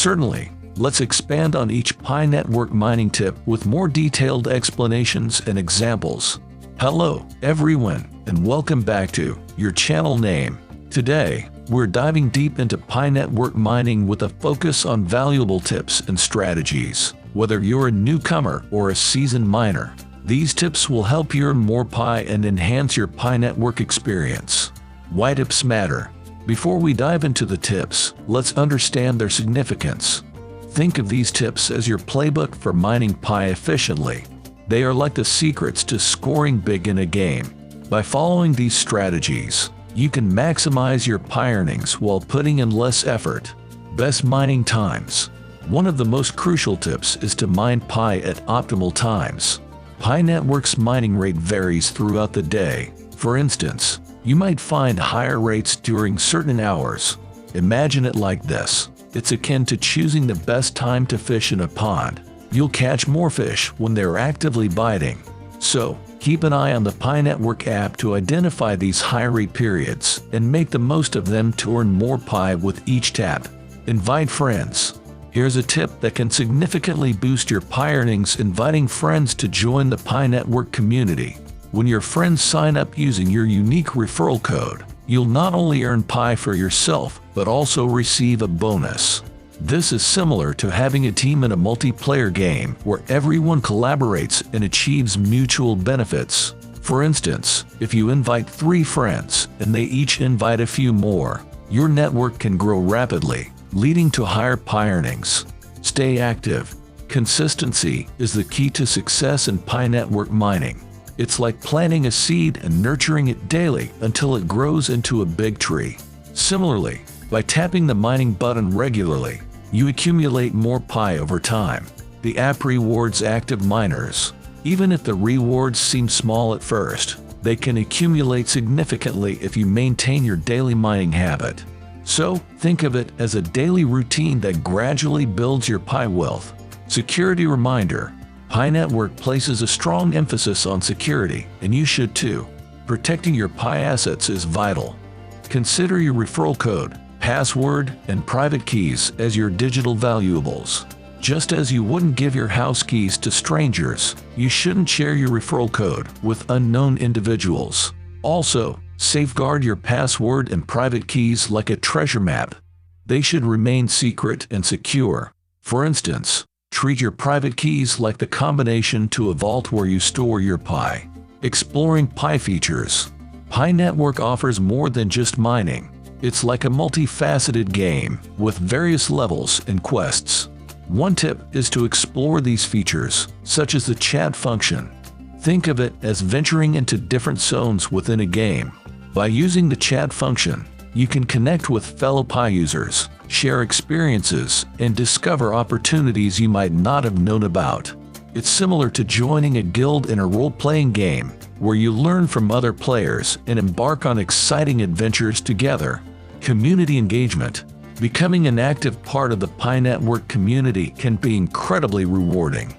Certainly, let's expand on each Pi Network mining tip with more detailed explanations and examples. Hello, everyone, and welcome back to your channel name. Today, we're diving deep into Pi Network mining with a focus on valuable tips and strategies. Whether you're a newcomer or a seasoned miner, these tips will help you earn more Pi and enhance your Pi Network experience. Why tips matter? Before we dive into the tips, let's understand their significance. Think of these tips as your playbook for mining Pi efficiently. They are like the secrets to scoring big in a game. By following these strategies, you can maximize your Pi earnings while putting in less effort. Best mining times. One of the most crucial tips is to mine Pi at optimal times. Pi Network's mining rate varies throughout the day. For instance, you might find higher rates during certain hours. Imagine it like this. It's akin to choosing the best time to fish in a pond. You'll catch more fish when they're actively biting. So, keep an eye on the Pi Network app to identify these high-rate periods and make the most of them to earn more Pi with each tap. Invite friends. Here's a tip that can significantly boost your Pi earnings: inviting friends to join the Pi Network community. When your friends sign up using your unique referral code, you'll not only earn Pi for yourself, but also receive a bonus. This is similar to having a team in a multiplayer game where everyone collaborates and achieves mutual benefits. For instance, if you invite 3 friends and they each invite a few more, your network can grow rapidly, leading to higher Pi earnings. Stay active. Consistency is the key to success in Pi Network mining. It's like planting a seed and nurturing it daily until it grows into a big tree. Similarly, by tapping the mining button regularly, you accumulate more Pi over time. The app rewards active miners. Even if the rewards seem small at first, they can accumulate significantly if you maintain your daily mining habit. So, think of it as a daily routine that gradually builds your Pi wealth. Security reminder. Pi Network places a strong emphasis on security, and you should too. Protecting your Pi assets is vital. Consider your referral code, password, and private keys as your digital valuables. Just as you wouldn't give your house keys to strangers, you shouldn't share your referral code with unknown individuals. Also, safeguard your password and private keys like a treasure map. They should remain secret and secure. For instance, treat your private keys like the combination to a vault where you store your Pi. Exploring Pi features. Pi Network offers more than just mining. It's like a multifaceted game with various levels and quests. One tip is to explore these features, such as the chat function. Think of it as venturing into different zones within a game. By using the chat function, you can connect with fellow Pi users, share experiences, and discover opportunities you might not have known about. It's similar to joining a guild in a role-playing game, where you learn from other players and embark on exciting adventures together. Community engagement. Becoming an active part of the Pi Network community can be incredibly rewarding.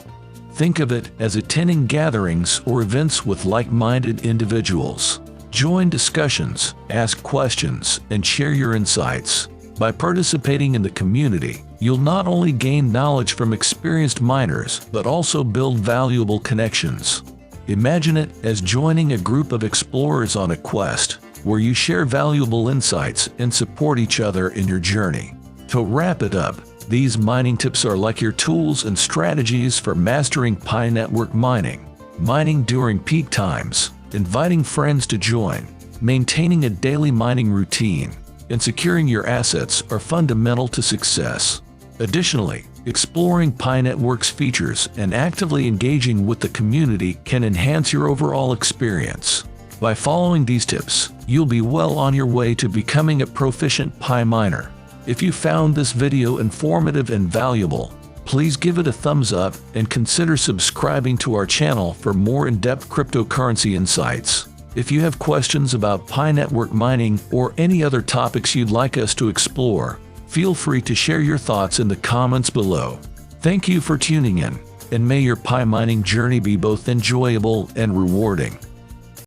Think of it as attending gatherings or events with like-minded individuals. Join discussions, ask questions, and share your insights. By participating in the community, you'll not only gain knowledge from experienced miners, but also build valuable connections. Imagine it as joining a group of explorers on a quest, where you share valuable insights and support each other in your journey. To wrap it up, these mining tips are like your tools and strategies for mastering Pi Network mining. Mining during peak times, inviting friends to join, maintaining a daily mining routine, and securing your assets are fundamental to success. Additionally, exploring Pi Network's features and actively engaging with the community can enhance your overall experience. By following these tips, you'll be well on your way to becoming a proficient Pi miner. If you found this video informative and valuable, please give it a thumbs up and consider subscribing to our channel for more in-depth cryptocurrency insights. If you have questions about Pi Network mining or any other topics you'd like us to explore, feel free to share your thoughts in the comments below. Thank you for tuning in, and may your Pi mining journey be both enjoyable and rewarding.